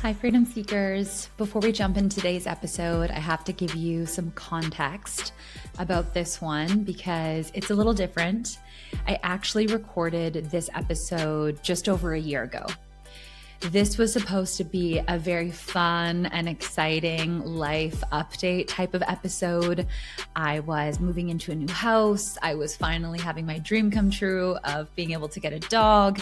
Hi, Freedom Seekers. Before we jump into today's episode, I have to give you some context about this one because it's a little different. I actually recorded this episode just over a year ago. This was supposed to be a very fun and exciting life update type of episode. I was moving into a new house. I was finally having my dream come true of being able to get a dog.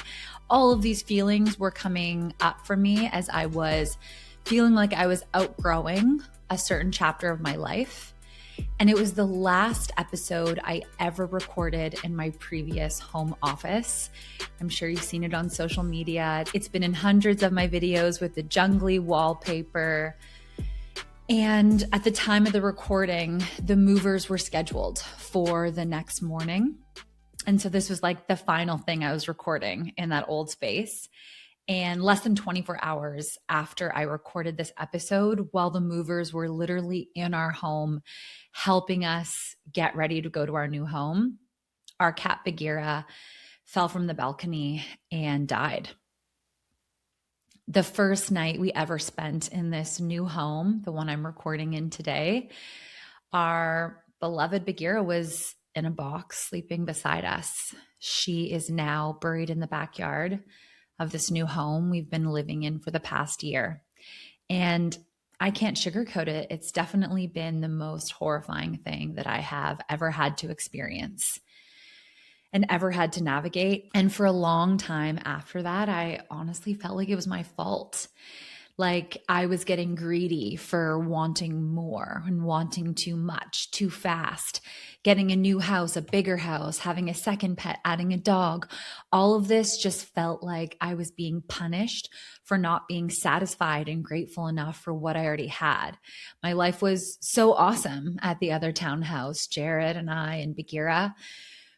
All of these feelings were coming up for me as I was feeling like I was outgrowing a certain chapter of my life. And it was the last episode I ever recorded in my previous home office. I'm sure you've seen it on social media. It's been in hundreds of my videos with the jungly wallpaper. And at the time of the recording, the movers were scheduled for the next morning. And so this was like the final thing I was recording in that old space. And less than 24 hours after I recorded this episode, while the movers were literally in our home, helping us get ready to go to our new home, our cat Bagheera fell from the balcony and died. The first night we ever spent in this new home, the one I'm recording in today, our beloved Bagheera was in a box sleeping beside us. She is now buried in the backyard of this new home we've been living in for the past year. And I can't sugarcoat it. It's definitely been the most horrifying thing that I have ever had to experience and ever had to navigate. And for a long time after that, I honestly felt like it was my fault. Like I was getting greedy for wanting more and wanting too much, too fast, getting a new house, a bigger house, having a second pet, adding a dog. All of this just felt like I was being punished for not being satisfied and grateful enough for what I already had. My life was so awesome at the other townhouse. Jared and I and Bagheera,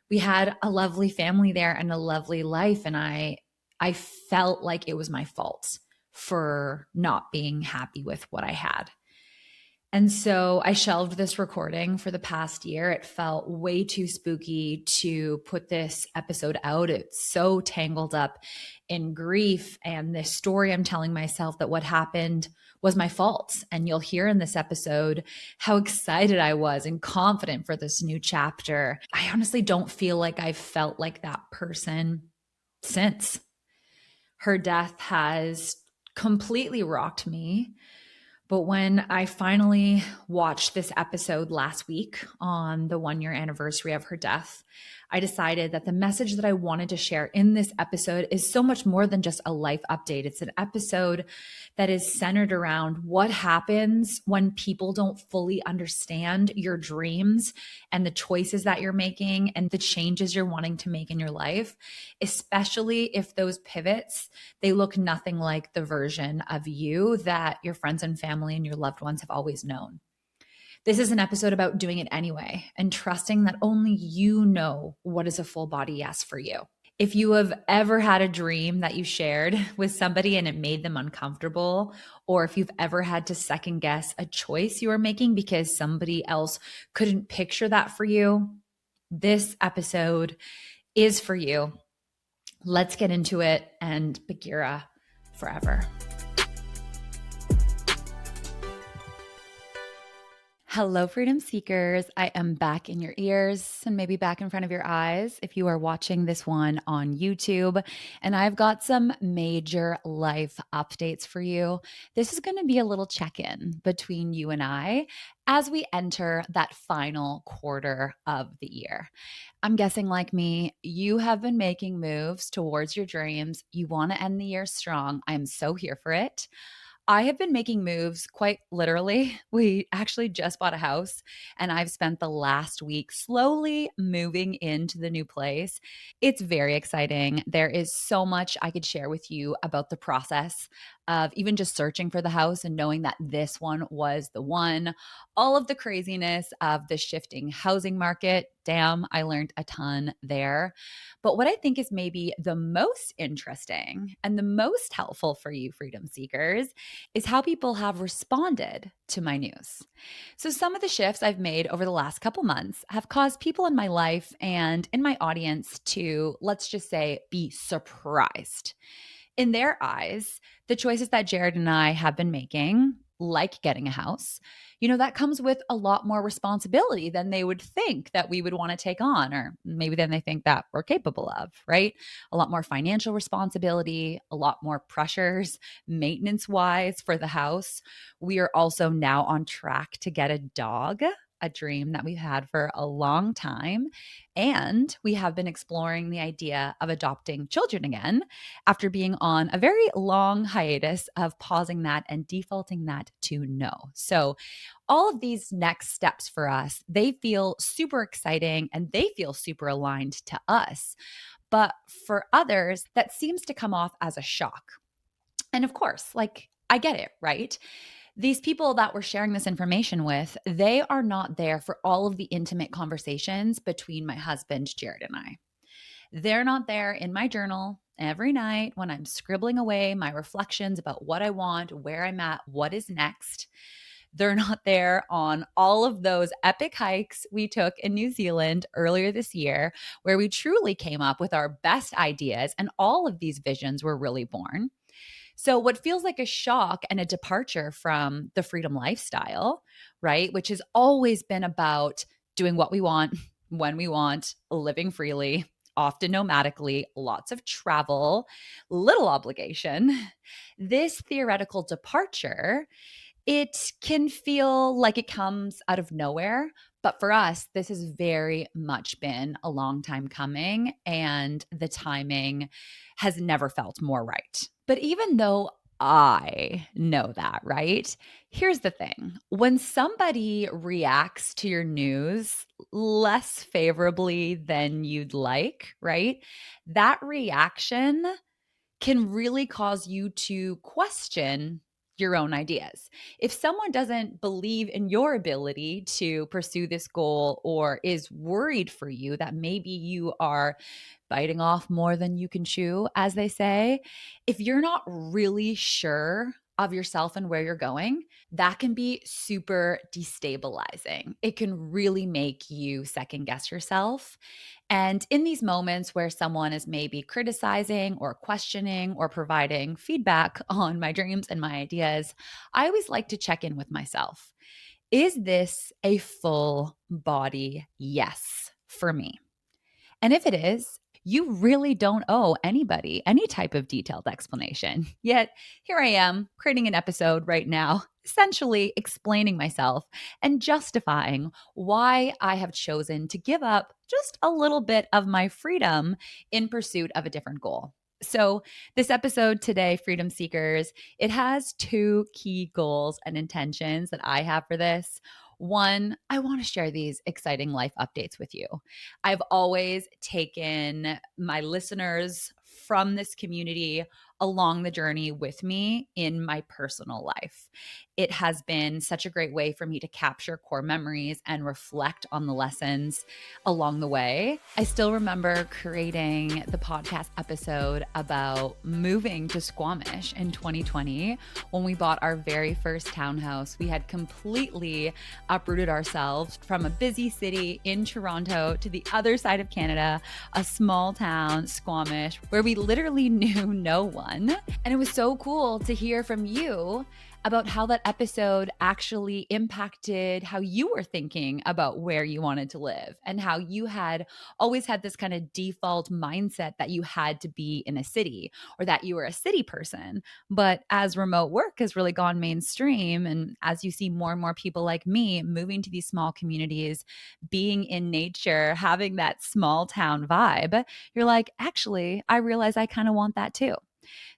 we had a lovely family there and a lovely life. And I felt like it was my fault for not being happy with what I had. And so I shelved this recording for the past year. It felt way too spooky to put this episode out. It's so tangled up in grief and this story I'm telling myself that what happened was my fault. And you'll hear in this episode how excited I was and confident for this new chapter. I honestly don't feel like I've felt like that person since. Her death has completely rocked me. But when I finally watched this episode last week on the 1-year anniversary of her death, I decided that the message that I wanted to share in this episode is so much more than just a life update. It's an episode that is centered around what happens when people don't fully understand your dreams and the choices that you're making and the changes you're wanting to make in your life, especially if those pivots, they look nothing like the version of you that your friends and family and your loved ones have always known. This is an episode about doing it anyway and trusting that only you know what is a full body yes for you. If you have ever had a dream that you shared with somebody and it made them uncomfortable, or if you've ever had to second guess a choice you were making because somebody else couldn't picture that for you, this episode is for you. Let's get into it and Bagheera forever. Hello, Freedom Seekers. I am back in your ears and maybe back in front of your eyes if you are watching this one on YouTube. And I've got some major life updates for you. This is going to be a little check-in between you and I as we enter that final quarter of the year. I'm guessing, like me, you have been making moves towards your dreams. You want to end the year strong. I'm so here for it. I have been making moves quite literally. We actually just bought a house and I've spent the last week slowly moving into the new place. It's very exciting. There is so much I could share with you about the process of even just searching for the house and knowing that this one was the one. All of the craziness of the shifting housing market. Damn, I learned a ton there. But what I think is maybe the most interesting and the most helpful for you, Freedom Seekers, is how people have responded to my news. So some of the shifts I've made over the last couple months have caused people in my life and in my audience to, let's just say, be surprised. In their eyes, the choices that Jared and I have been making, like getting a house, that comes with a lot more responsibility than they would think that we would want to take on, or maybe than they think that we're capable of, right? A lot more financial responsibility, a lot more pressures, maintenance wise for the house. We are also now on track to get a dog, a dream that we've had for a long time. And we have been exploring the idea of adopting children again after being on a very long hiatus of pausing that and defaulting that to no. So, all of these next steps for us, they feel super exciting and they feel super aligned to us. But for others, that seems to come off as a shock. And of course, like, I get it, right? These people that we're sharing this information with, they are not there for all of the intimate conversations between my husband, Jared, and I. They're not there in my journal every night when I'm scribbling away my reflections about what I want, where I'm at, what is next. They're not there on all of those epic hikes we took in New Zealand earlier this year, where we truly came up with our best ideas and all of these visions were really born. So, what feels like a shock and a departure from the freedom lifestyle, right? Which has always been about doing what we want, when we want, living freely, often nomadically, lots of travel, little obligation. This theoretical departure, it can feel like it comes out of nowhere. But for us, this has very much been a long time coming, and the timing has never felt more right. But even though I know that, right? Here's the thing: when somebody reacts to your news less favorably than you'd like, right? That reaction can really cause you to question your own ideas. If someone doesn't believe in your ability to pursue this goal or is worried for you that maybe you are biting off more than you can chew, as they say, if you're not really sure of yourself and where you're going, that can be super destabilizing. It can really make you second guess yourself. And in these moments where someone is maybe criticizing or questioning or providing feedback on my dreams and my ideas, I always like to check in with myself. Is this a full body yes for me? And if it is, you really don't owe anybody any type of detailed explanation. Yet, here I am creating an episode right now, essentially explaining myself and justifying why I have chosen to give up just a little bit of my freedom in pursuit of a different goal. So, this episode today, Freedom Seekers, it has two key goals and intentions that I have for this. One, I want to share these exciting life updates with you. I've always taken my listeners from this community along the journey with me in my personal life. It has been such a great way for me to capture core memories and reflect on the lessons along the way. I still remember creating the podcast episode about moving to Squamish in 2020 when we bought our very first townhouse. We had completely uprooted ourselves from a busy city in Toronto to the other side of Canada, a small town, Squamish, where we literally knew no one. And it was so cool to hear from you about how that episode actually impacted how you were thinking about where you wanted to live and how you had always had this kind of default mindset that you had to be in a city or that you were a city person. But as remote work has really gone mainstream, and as you see more and more people like me moving to these small communities, being in nature, having that small town vibe, you're like, actually, I realize I kind of want that too.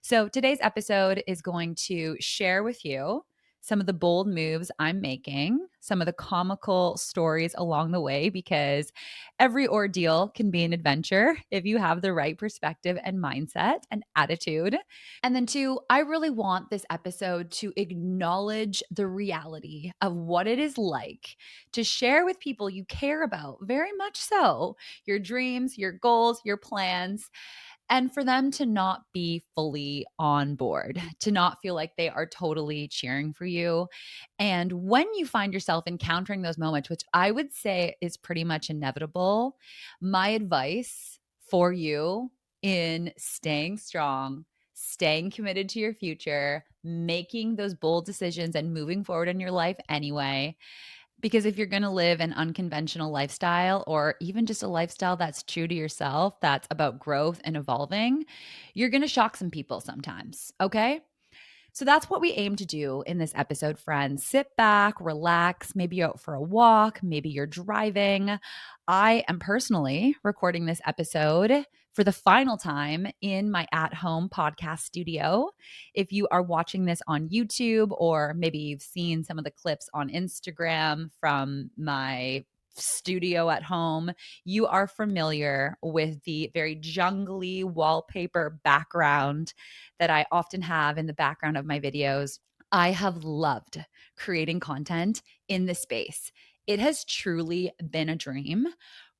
So today's episode is going to share with you some of the bold moves I'm making, some of the comical stories along the way, because every ordeal can be an adventure if you have the right perspective and mindset and attitude. And then, two, I really want this episode to acknowledge the reality of what it is like to share with people you care about, very much so, your dreams, your goals, your plans, and for them to not be fully on board, to not feel like they are totally cheering for you. And when you find yourself encountering those moments, which I would say is pretty much inevitable, my advice for you in staying strong, staying committed to your future, making those bold decisions and moving forward in your life anyway. Because if you're going to live an unconventional lifestyle or even just a lifestyle that's true to yourself, that's about growth and evolving, you're going to shock some people sometimes. Okay. So that's what we aim to do in this episode, friends. Sit back, relax. Maybe you're out for a walk. Maybe you're driving. I am personally recording this episode for the final time in my at home podcast studio. If you are watching this on YouTube, or maybe you've seen some of the clips on Instagram from my studio at home, you are familiar with the very jungly wallpaper background that I often have in the background of my videos. I have loved creating content in this space. It has truly been a dream.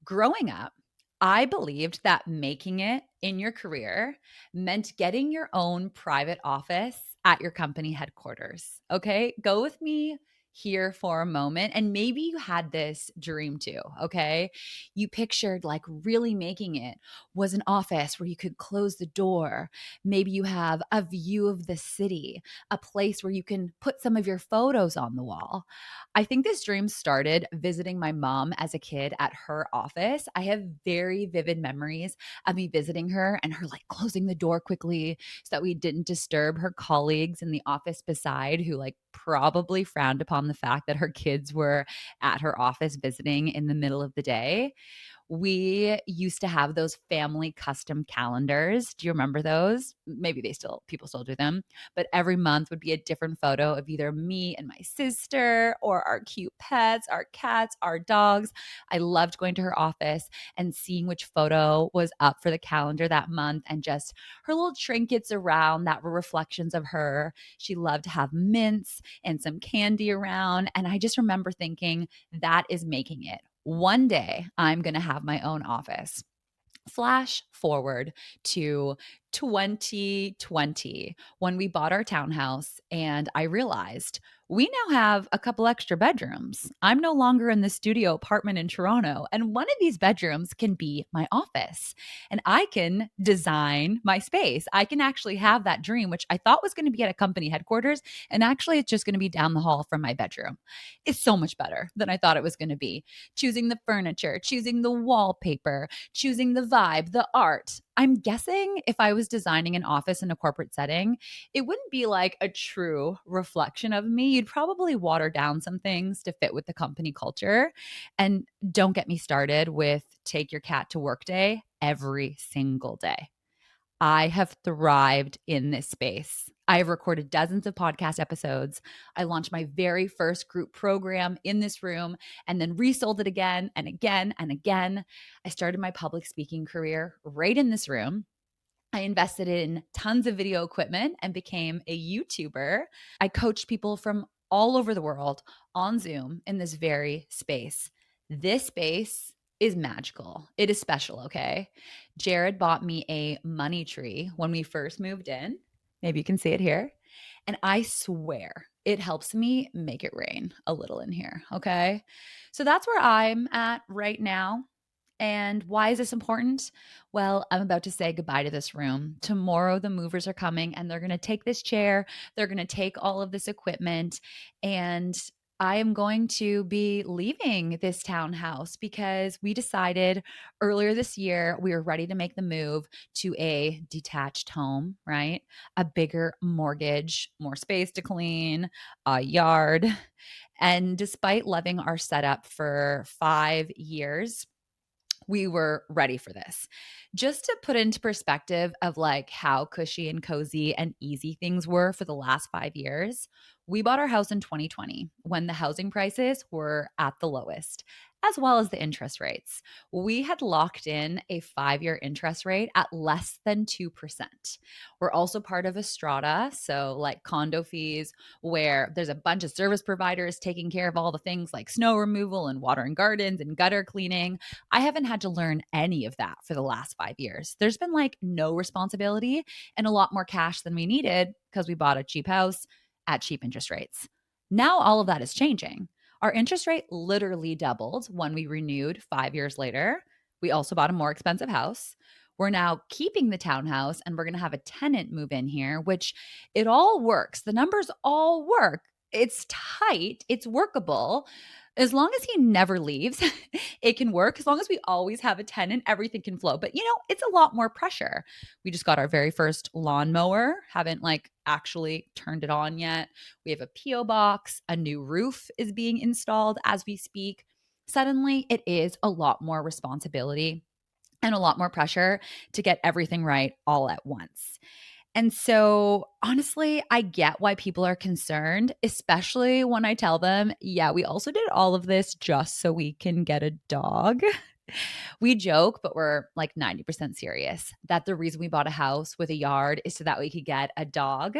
Growing up, I believed that making it in your career meant getting your own private office at your company headquarters. Okay, go with me here for a moment. And maybe you had this dream too. Okay, you pictured like really making it was an office where you could close the door. Maybe you have a view of the city, a place where you can put some of your photos on the wall. I think this dream started visiting my mom as a kid at her office. I have very vivid memories of me visiting her and her like closing the door quickly so that we didn't disturb her colleagues in the office beside, who like probably frowned upon the fact that her kids were at her office visiting in the middle of the day. We used to have those family custom calendars. Do you remember those? Maybe people still do them, but every month would be a different photo of either me and my sister or our cute pets, our cats, our dogs. I loved going to her office and seeing which photo was up for the calendar that month, and just her little trinkets around that were reflections of her. She loved to have mints and some candy around. And I just remember thinking, that is making it. One day I'm going to have my own office. Flash forward to 2020 when we bought our townhouse, and I realized we now have a couple extra bedrooms. I'm no longer in the studio apartment in Toronto, and one of these bedrooms can be my office, and I can design my space. I can actually have that dream, which I thought was going to be at a company headquarters, and actually it's just going to be down the hall from my bedroom. It's so much better than I thought it was going to be. Choosing the furniture, choosing the wallpaper, choosing the vibe, the art. I'm guessing if I was designing an office in a corporate setting, it wouldn't be like a true reflection of me. You'd probably water down some things to fit with the company culture. And don't get me started with take your cat to work day every single day. I have thrived in this space. I have recorded dozens of podcast episodes. I launched my very first group program in this room and then resold it again and again and again. I started my public speaking career right in this room. I invested in tons of video equipment and became a YouTuber. I coached people from all over the world on Zoom in this very space. This space is magical. It is special, okay? Jared bought me a money tree when we first moved in. Maybe you can see it here. And I swear it helps me make it rain a little in here, okay? So that's where I'm at right now. And why is this important? Well, I'm about to say goodbye to this room. Tomorrow, the movers are coming and they're going to take this chair. They're going to take all of this equipment. And I am going to be leaving this townhouse because we decided earlier this year we were ready to make the move to a detached home, right? A bigger mortgage, more space to clean, a yard. And despite loving our setup for 5 years, we were ready for this. Just to put into perspective of like how cushy and cozy and easy things were for the last 5 years, we bought our house in 2020 when the housing prices were at the lowest, as well as the interest rates. We had locked in a 5-year interest rate at less than 2%. We're also part of a strata, so like condo fees, where there's a bunch of service providers taking care of all the things like snow removal and water and gardens and gutter cleaning. I haven't had to learn any of that for the last 5 years. There's been like no responsibility and a lot more cash than we needed because we bought a cheap house at cheap interest rates. Now all of that is changing. Our interest rate literally doubled when we renewed 5 years later. We also bought a more expensive house. We're now keeping the townhouse and we're going to have a tenant move in here, which it all works. The numbers all work. It's tight, it's workable. As long as he never leaves, it can work. As long as we always have a tenant, everything can flow. But it's a lot more pressure. We just got our very first lawnmower, haven't actually turned it on yet. We have a PO box, a new roof is being installed as we speak. Suddenly, it is a lot more responsibility and a lot more pressure to get everything right all at once. And so, honestly, I get why people are concerned, especially when I tell them, yeah, we also did all of this just so we can get a dog. We joke, but we're like 90% serious that the reason we bought a house with a yard is so that we could get a dog.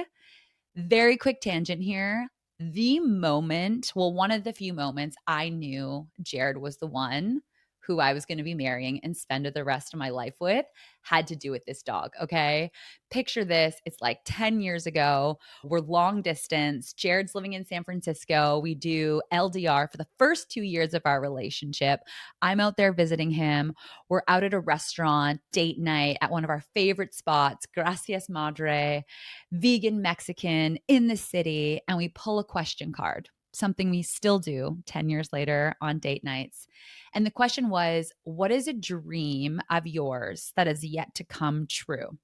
Very quick tangent here. One of the few moments I knew Jared was the one who I was going to be marrying and spend the rest of my life with had to do with this dog. Okay. Picture this. It's like 10 years ago. We're long distance. Jared's living in San Francisco. We do LDR for the first 2 years of our relationship. I'm out there visiting him. We're out at a restaurant, date night at one of our favorite spots, Gracias Madre, vegan Mexican in the city, and we pull a question card, something we still do 10 years later on date nights. And the question was, what is a dream of yours that has yet to come true?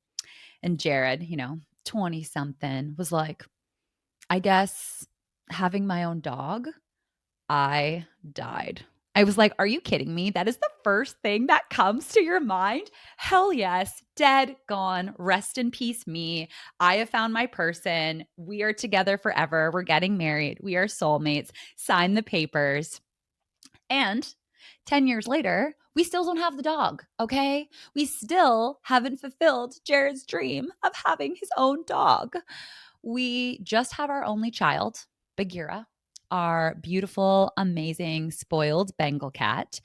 And Jared, 20 something, was like, I guess having my own dog. I died. I was like, are you kidding me? That is the first thing that comes to your mind? Hell yes. Dead, gone. Rest in peace, me. I have found my person. We are together forever. We're getting married. We are soulmates. Sign the papers. And 10 years later, we still don't have the dog, okay? We still haven't fulfilled Jared's dream of having his own dog. We just have our only child, Bagheera, our beautiful, amazing, spoiled Bengal cat.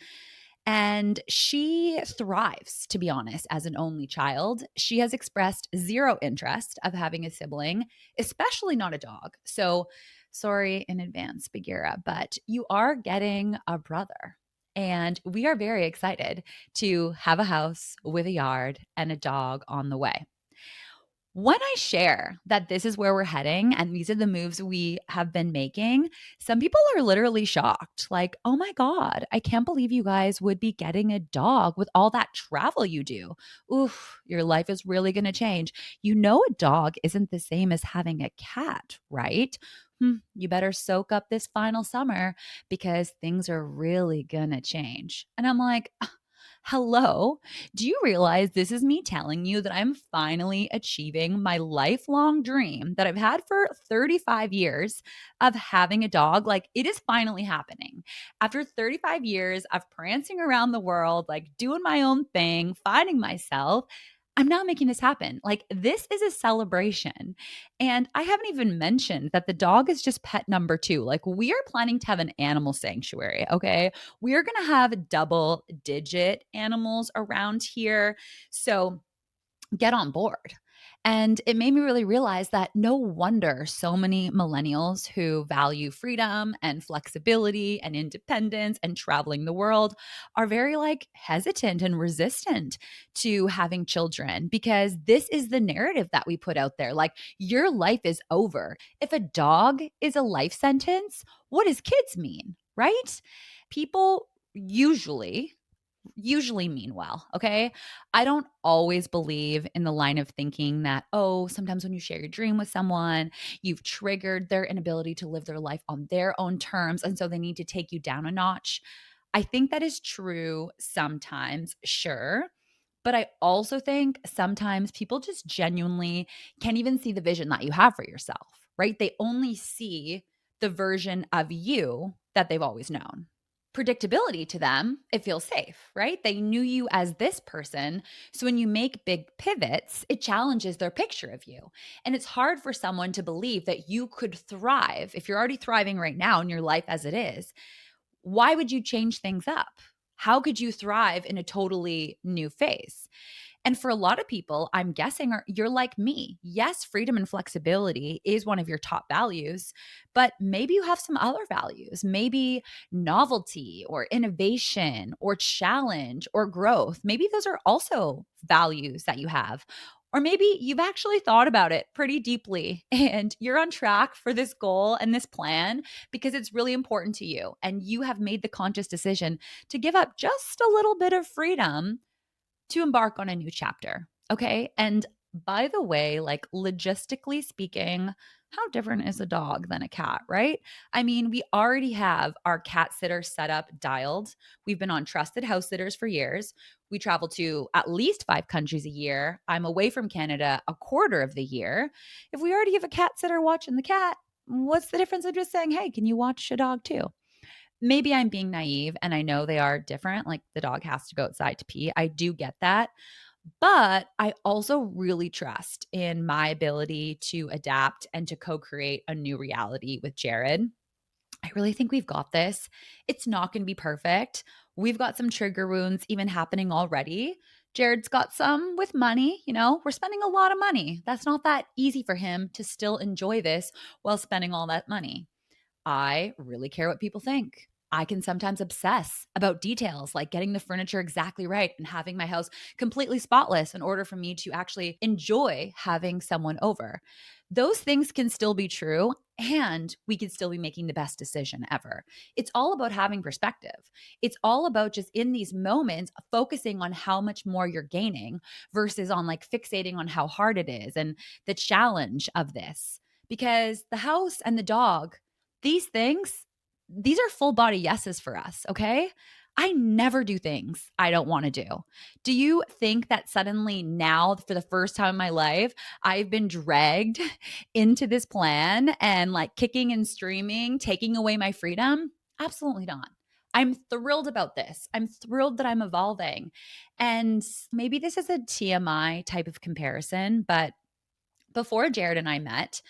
And she thrives, to be honest, as an only child. She has expressed zero interest of having a sibling, especially not a dog. So sorry in advance, Bagheera, but you are getting a brother. And we are very excited to have a house with a yard and a dog on the way. When I share that this is where we're heading and these are the moves we have been making, some people are literally shocked. Like, oh my God, I can't believe you guys would be getting a dog with all that travel you do. Oof, your life is really going to change. A dog isn't the same as having a cat, right? You better soak up this final summer because things are really going to change. And I'm like, hello. Do you realize this is me telling you that I'm finally achieving my lifelong dream that I've had for 35 years of having a dog? Like, it is finally happening. After 35 years of prancing around the world, like doing my own thing, finding myself, I'm now making this happen. Like, this is a celebration. And I haven't even mentioned that the dog is just pet number two. Like, we are planning to have an animal sanctuary. Okay. We are going to have double digit animals around here. So get on board. And it made me really realize that no wonder so many millennials who value freedom and flexibility and independence and traveling the world are very hesitant and resistant to having children, because this is the narrative that we put out there. Like, your life is over. If a dog is a life sentence, what does kids mean, right? People usually mean well. Okay. I don't always believe in the line of thinking that, oh, sometimes when you share your dream with someone, you've triggered their inability to live their life on their own terms. And so they need to take you down a notch. I think that is true sometimes, sure. But I also think sometimes people just genuinely can't even see the vision that you have for yourself, right? They only see the version of you that they've always known. Predictability to them, it feels safe, right? They knew you as this person. So when you make big pivots, it challenges their picture of you. And it's hard for someone to believe that you could thrive if you're already thriving right now in your life as it is. Why would you change things up? How could you thrive in a totally new phase? And for a lot of people, I'm guessing you're like me. Yes, freedom and flexibility is one of your top values, but maybe you have some other values, maybe novelty or innovation or challenge or growth. Maybe those are also values that you have. Or maybe you've actually thought about it pretty deeply and you're on track for this goal and this plan because it's really important to you. And you have made the conscious decision to give up just a little bit of freedom to embark on a new chapter. Okay. And by the way, like logistically speaking, how different is a dog than a cat, right? I mean, we already have our cat sitter set up dialed. We've been on trusted house sitters for years. We travel to at least 5 countries a year. I'm away from Canada a quarter of the year. If we already have a cat sitter watching the cat, what's the difference of just saying, hey, can you watch a dog too? Maybe I'm being naive and I know they are different. Like the dog has to go outside to pee. I do get that. But I also really trust in my ability to adapt and to co create a new reality with Jared. I really think we've got this. It's not going to be perfect. We've got some trigger wounds even happening already. Jared's got some with money. We're spending a lot of money. That's not that easy for him to still enjoy this while spending all that money. I really care what people think. I can sometimes obsess about details like getting the furniture exactly right and having my house completely spotless in order for me to actually enjoy having someone over. Those things can still be true and we can still be making the best decision ever. It's all about having perspective. It's all about just in these moments focusing on how much more you're gaining versus on like fixating on how hard it is and the challenge of this. Because the house and the dog, these things, these are full body yeses for us, okay? I never do things I don't want to do. Do you think that suddenly now, for the first time in my life, I've been dragged into this plan and like kicking and streaming, taking away my freedom? Absolutely not. I'm thrilled about this. I'm thrilled that I'm evolving. And maybe this is a TMI type of comparison, but before Jared and I met,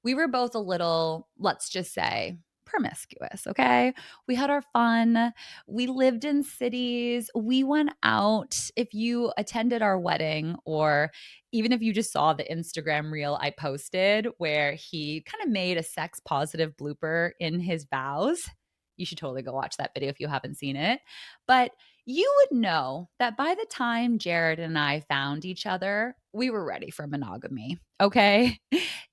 we were both a little, let's just say, promiscuous, okay? We had our fun. We lived in cities. We went out. If you attended our wedding, or even if you just saw the Instagram reel I posted where he kind of made a sex positive blooper in his vows, you should totally go watch that video if you haven't seen it. But you would know that by the time Jared and I found each other, we were ready for monogamy. Okay.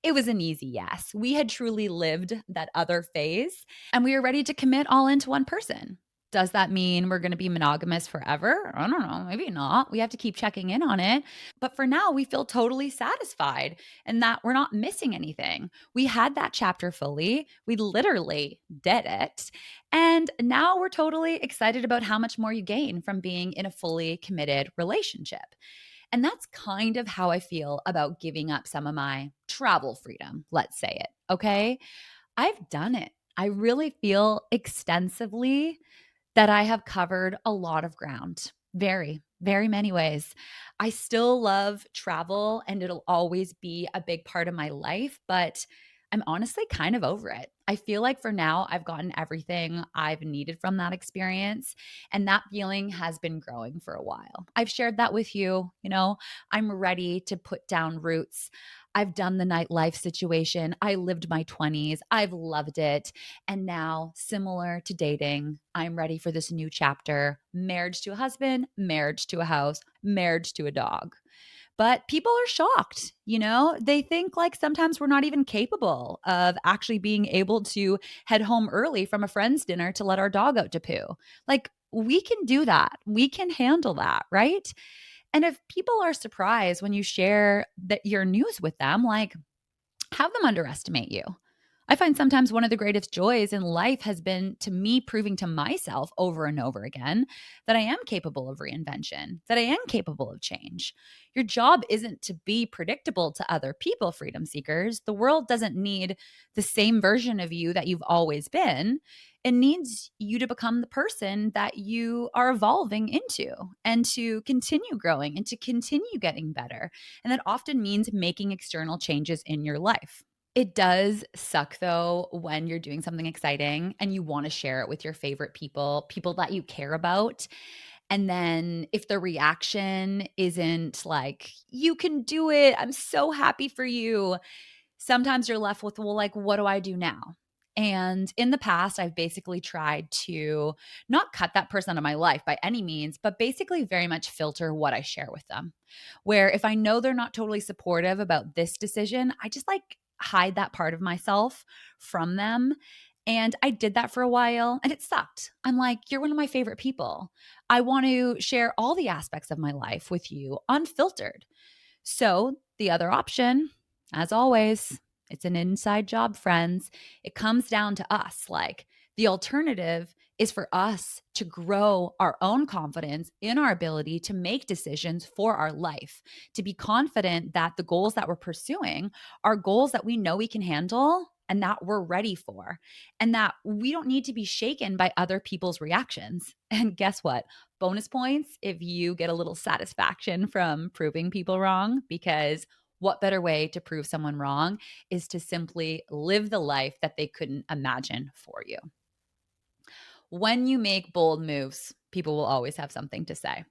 It was an easy yes. We had truly lived that other phase and we were ready to commit all into one person. Does that mean we're going to be monogamous forever? I don't know. Maybe not. We have to keep checking in on it. But for now, we feel totally satisfied and that we're not missing anything. We had that chapter fully. We literally did it. And now we're totally excited about how much more you gain from being in a fully committed relationship. And that's kind of how I feel about giving up some of my travel freedom, let's say it. Okay. I've done it. I really feel extensively that I have covered a lot of ground. Very, very many ways. I still love travel and it'll always be a big part of my life, but I'm honestly kind of over it. I feel like for now, I've gotten everything I've needed from that experience. And that feeling has been growing for a while. I've shared that with you. I'm ready to put down roots. I've done the nightlife situation. I lived my 20s. I've loved it. And now, similar to dating, I'm ready for this new chapter: marriage to a husband, marriage to a house, marriage to a dog. But people are shocked. They think like sometimes we're not even capable of actually being able to head home early from a friend's dinner to let our dog out to poo. Like we can do that. We can handle that, right? And if people are surprised when you share that your news with them, like have them underestimate you. I find sometimes one of the greatest joys in life has been to me proving to myself over and over again that I am capable of reinvention, that I am capable of change. Your job isn't to be predictable to other people, freedom seekers. The world doesn't need the same version of you that you've always been. It needs you to become the person that you are evolving into and to continue growing and to continue getting better. And that often means making external changes in your life. It does suck though when you're doing something exciting and you want to share it with your favorite people, people that you care about. And then if the reaction isn't like, you can do it, I'm so happy for you, sometimes you're left with, well, like, what do I do now? And in the past, I've basically tried to not cut that person out of my life by any means, but basically very much filter what I share with them. Where if I know they're not totally supportive about this decision, I just like hide that part of myself from them. And I did that for a while and it sucked. I'm like, you're one of my favorite people. I want to share all the aspects of my life with you unfiltered. So, the other option, as always, it's an inside job, friends. It comes down to us. Like, the alternative is for us to grow our own confidence in our ability to make decisions for our life, to be confident that the goals that we're pursuing are goals that we know we can handle and that we're ready for, and that we don't need to be shaken by other people's reactions. And guess what? Bonus points if you get a little satisfaction from proving people wrong, because what better way to prove someone wrong is to simply live the life that they couldn't imagine for you. When you make bold moves, people will always have something to say.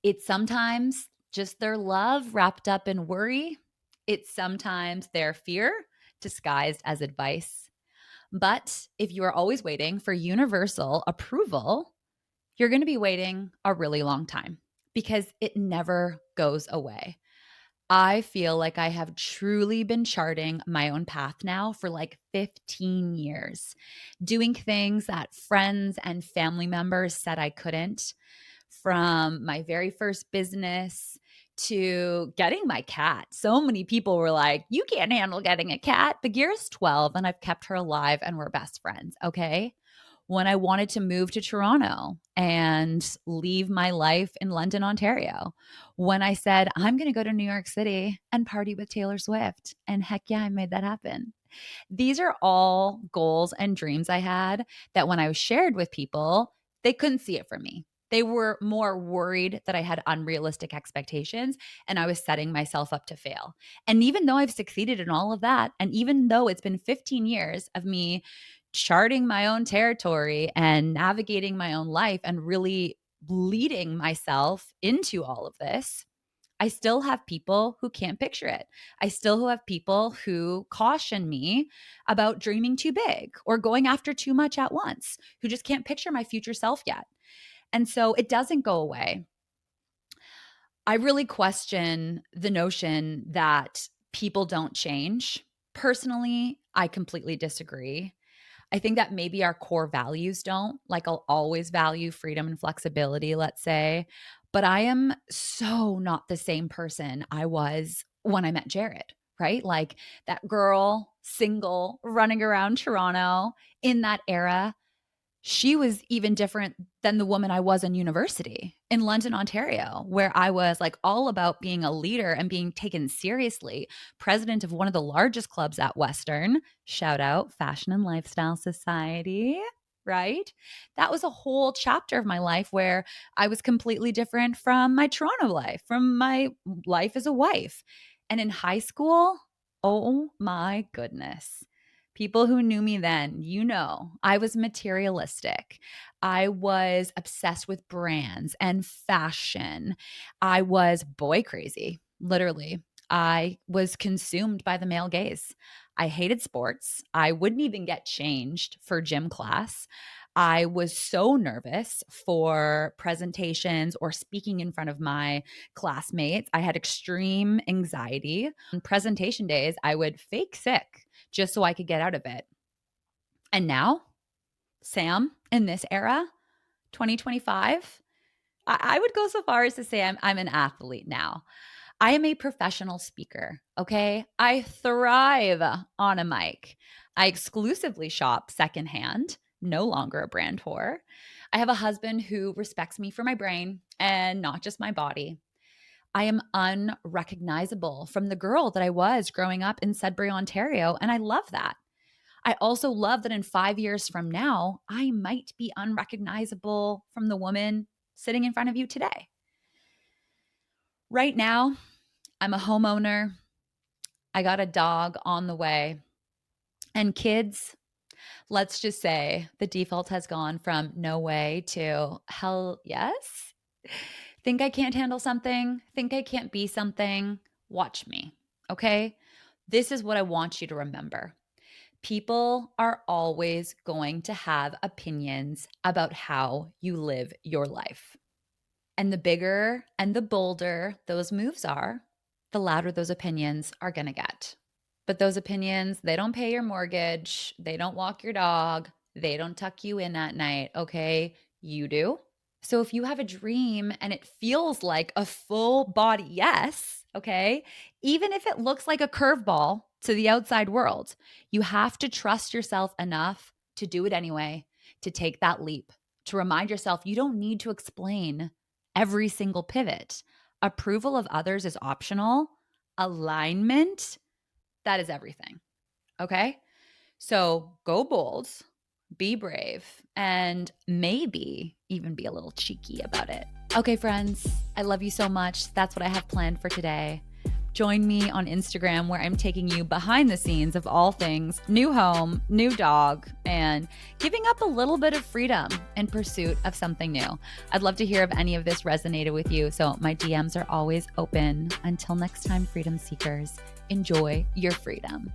It's sometimes just their love wrapped up in worry. It's sometimes their fear disguised as advice. But if you are always waiting for universal approval, you're going to be waiting a really long time because it never goes away. I feel like I have truly been charting my own path now for like 15 years, doing things that friends and family members said I couldn't, from my very first business to getting my cat. So many people were like, you can't handle getting a cat. Bagheera's 12 and I've kept her alive and we're best friends. Okay. When I wanted to move to Toronto and leave my life in London, Ontario, when I said, I'm going to go to New York City and party with Taylor Swift. And heck yeah, I made that happen. These are all goals and dreams I had that when I was shared with people, they couldn't see it from me. They were more worried that I had unrealistic expectations and I was setting myself up to fail. And even though I've succeeded in all of that, and even though it's been 15 years of me charting my own territory and navigating my own life and really leading myself into all of this, I still have people who can't picture it. I still have people who caution me about dreaming too big or going after too much at once, who just can't picture my future self yet. And so it doesn't go away. I really question the notion that people don't change. Personally, I completely disagree. I think that maybe our core values don't. Like, I'll always value freedom and flexibility, let's say. But I am so not the same person I was when I met Jared, right? Like that girl, single, running around Toronto in that era, she was even different than the woman I was in university in London, Ontario, where I was like all about being a leader and being taken seriously, president of one of the largest clubs at Western. Shout out Fashion and Lifestyle Society, right? That was a whole chapter of my life where I was completely different from my Toronto life, from my life as a wife. And in high school, oh my goodness. People who knew me then, you know, I was materialistic. I was obsessed with brands and fashion. I was boy crazy, literally. I was consumed by the male gaze. I hated sports. I wouldn't even get changed for gym class. I was so nervous for presentations or speaking in front of my classmates. I had extreme anxiety. On presentation days, I would fake sick just so I could get out of it. And now, Sam, in this era, 2025, I would go so far as to say I'm an athlete now. I am a professional speaker, okay? I thrive on a mic. I exclusively shop secondhand, no longer a brand whore. I have a husband who respects me for my brain and not just my body. I am unrecognizable from the girl that I was growing up in Sudbury, Ontario, and I love that. I also love that in 5 years from now, I might be unrecognizable from the woman sitting in front of you today. Right now, I'm a homeowner. I got a dog on the way. And kids, let's just say the default has gone from no way to hell yes. Think I can't handle something? Think I can't be something? Watch me, okay? This is what I want you to remember. People are always going to have opinions about how you live your life. And the bigger and the bolder those moves are, the louder those opinions are going to get. But those opinions, they don't pay your mortgage, they don't walk your dog, they don't tuck you in at night, okay? You do. So if you have a dream and it feels like a full body yes, okay? Even if it looks like a curveball to the outside world, you have to trust yourself enough to do it anyway, to take that leap, to remind yourself you don't need to explain every single pivot. Approval of others is optional. Alignment, that is everything. Okay? So go bold, be brave, and maybe even be a little cheeky about it. Okay, friends, I love you so much. That's what I have planned for today. Join me on Instagram where I'm taking you behind the scenes of all things new home, new dog, and giving up a little bit of freedom in pursuit of something new. I'd love to hear if any of this resonated with you, so my DMs are always open. Until next time, freedom seekers, enjoy your freedom.